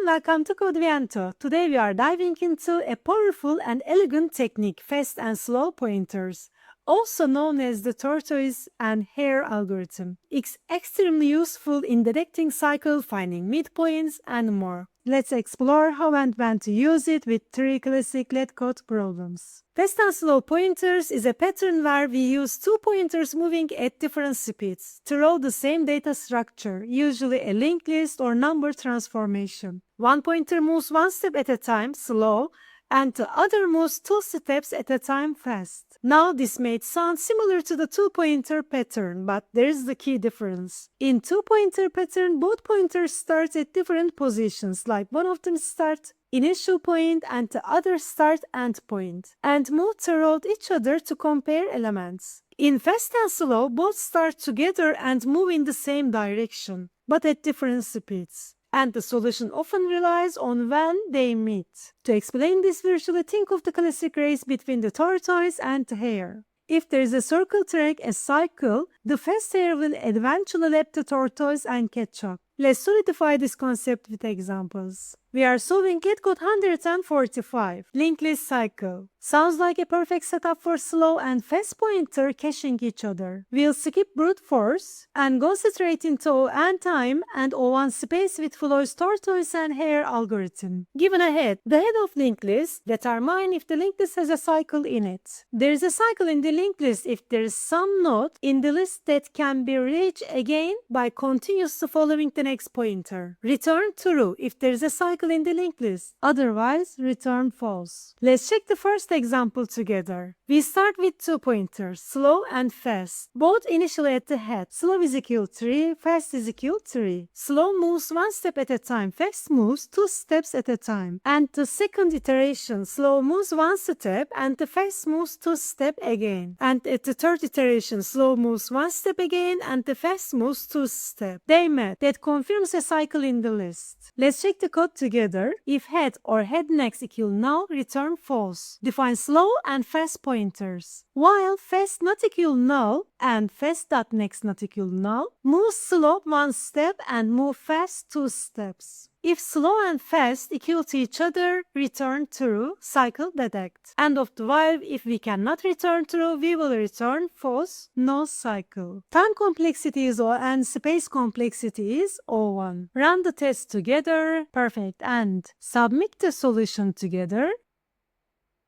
welcome to Codeviento. Today we are diving into a powerful and elegant technique, fast and slow pointers, also known as the tortoise and hare algorithm. It's extremely useful in detecting cycle, finding midpoints, and more. Let's explore how and when to use it with 3 classic LeetCode problems. Fast and slow pointers is a pattern where we use 2 pointers moving at different speeds to roll the same data structure, usually a linked list or number transformation. One pointer moves 1 step at a time, slow, and the other moves 2 steps at a time, fast. Now this may sound similar to the 2-pointer pattern, but there's the key difference. In 2-pointer pattern, both pointers start at different positions, like one of them start initial point and the other start end point, and move toward each other to compare elements. In fast and slow, both start together and move in the same direction, but at different speeds. And the solution often relies on when they meet. To explain this visually, think of the classic race between the tortoise and the hare. If there is a circle track, a cycle, the fast hare will eventually lap the tortoise and catch up. Let's solidify this concept with examples. We are solving LeetCode 145, linked list cycle. Sounds like a perfect setup for slow and fast pointer caching each other. We'll skip brute force and go straight into O(n) time and O1 space with Floyd's tortoise and hare algorithm. Given a head, the head of linked list determine if the linked list has a cycle in it. There is a cycle in the linked list if there is some node in the list that can be reached again by continuously following the next pointer. Return true if there is a cycle in the linked list. Otherwise, return false. Let's check the first example together. We start with 2 pointers, slow and fast, both initially at the head. Slow is equal 3, fast is equal 3. Slow moves 1 step at a time, fast moves 2 steps at a time. And the second iteration, slow moves 1 step and the fast moves 2 steps again. And at the third iteration, slow moves 1 step again and the fast moves 2 steps. They met. That confirms a cycle in the list. Let's check the code together. If head or head next equal null, return false. Define slow and fast pointers. While fast not equal null and fast.next not equal null, move slow 1 step and move fast 2 steps. If slow and fast equal to each other, return true, cycle detect. End of the while, if we cannot return true, we will return false, no cycle. Time complexity is O and space complexity is O1. Run the test together, perfect, and submit the solution together.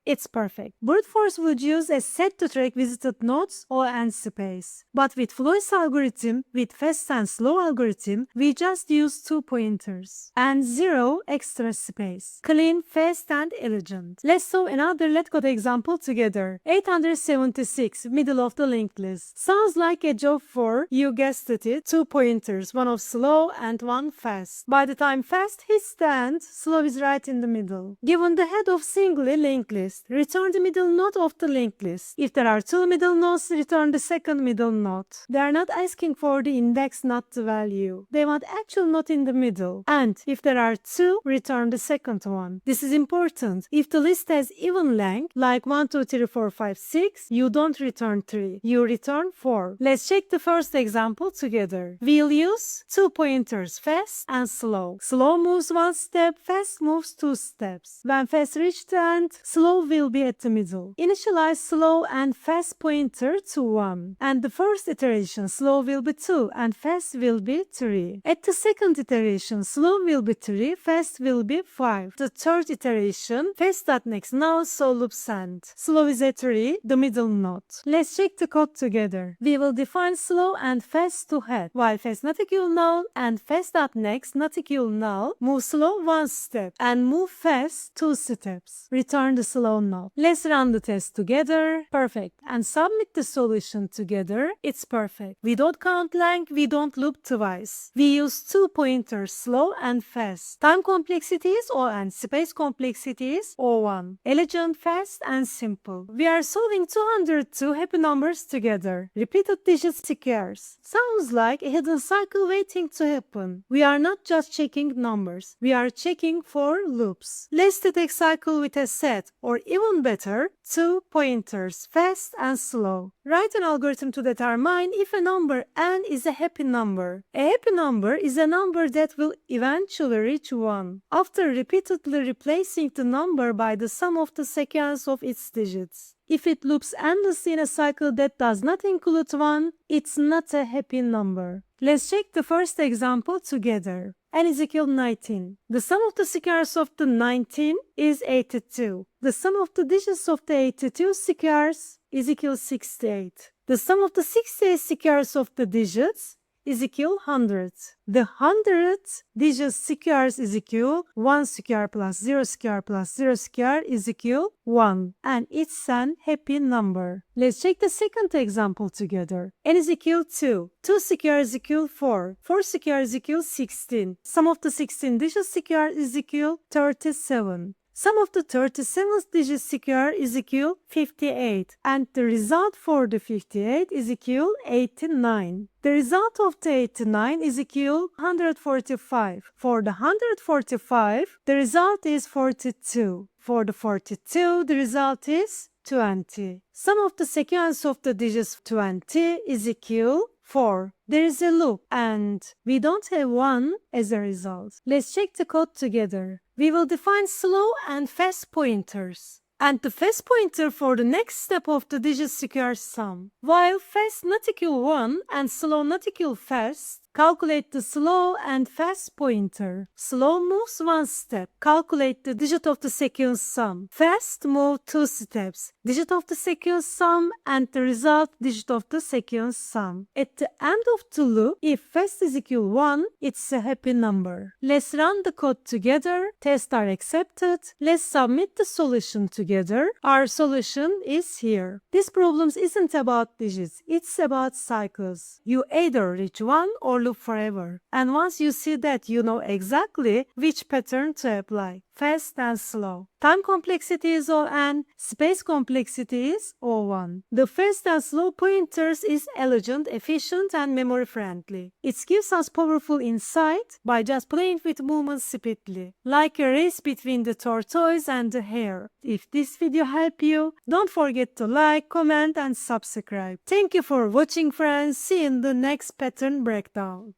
It's perfect. Brute force would use a set to track visited nodes or and space. But with Floyd's algorithm, with fast and slow algorithm, we just use 2 pointers and 0 extra space. Clean, fast, and elegant. Let's solve another LeetCode example together. 876, middle of the linked list. Sounds like a job for, you guessed it, 2 pointers, one of slow and one fast. By the time fast hits the end, slow is right in the middle. Given the head of singly linked list, return the middle node of the linked list. If there are 2 middle nodes, return the second middle node. They are not asking for the index, not the value. They want actual node in the middle. And if there are 2, return the second one. This is important. If the list has even length, like 1, 2, 3, 4, 5, 6, you don't return 3. You return 4. Let's check the first example together. We'll use 2 pointers, fast and slow. Slow moves 1 step, fast moves 2 steps. When fast reaches the end, slow will be at the middle. Initialize slow and fast pointer to 1. And the first iteration, slow will be 2 and fast will be 3. At the second iteration, slow will be 3, fast will be 5. The third iteration, fast.next now, so loop send. Slow is at 3, the middle node. Let's check the code together. We will define slow and fast to head, while fast not equal null and fast.next not equal null, move slow 1 step and move fast 2 steps. Return the slow node. Let's run the test together. Perfect. And submit the solution together. It's perfect. We don't count length, we don't loop twice. We use 2 pointers, slow and fast. Time complexity is O and space complexity is O1. Elegant, fast, and simple. We are solving 202 happy numbers together. Repeated digit squares. Sounds like a hidden cycle waiting to happen. We are not just checking numbers. We are checking for loops. Let's detect cycle with a set or even better, 2 pointers, fast and slow. Write an algorithm to determine if a number n is a happy number. A happy number is a number that will eventually reach 1 after repeatedly replacing the number by the sum of the sequence of its digits. If it loops endlessly in a cycle that does not include 1, it's not a happy number. Let's check the first example together. N is equal to 19. The sum of the squares of the 19 is 82. The sum of the digits of the 82 squares is equal to 68. The sum of the 68 squares of the digits is equal to 100. The 100 digits squares is equal 1 square plus 0 square plus 0 square is equal 1, and it's an happy number. Let's check the second example together. N is equal to 2 square is equal 4. 4 square is equal 16. Sum of the 16 digits square is equal 37. Sum of the 37th digit square is equal 58, and the result for the 58 is equal 89. The result of the 89 is equal 145. For the 145, the result is 42. For the 42, the result is 20. Sum of the sequence of the digits 20 is equal 4. There is a loop and we don't have 1 as a result. Let's check the code together. We will define slow and fast pointers, and the fast pointer for the next step of the digit square sum. While fast not equal 1 and slow not equal fast, calculate the slow and fast pointer. Slow moves 1 step. Calculate the digit of the sequence sum. Fast move 2 steps. Digit of the sequence sum and the result digit of the sequence sum. At the end of the loop, if fast is equal 1, it's a happy number. Let's run the code together. Tests are accepted. Let's submit the solution together. Our solution is here. This problem isn't about digits. It's about cycles. You either reach 1 or loop forever. And once you see that, you know exactly which pattern to apply. Fast and slow. Time complexity is O(n), space complexity is O(1). The fast and slow pointers is elegant, efficient, and memory friendly. It gives us powerful insight by just playing with movements speedily, like a race between the tortoise and the hare. If this video helped you, don't forget to like, comment, and subscribe. Thank you for watching, friends. See you in the next pattern breakdown.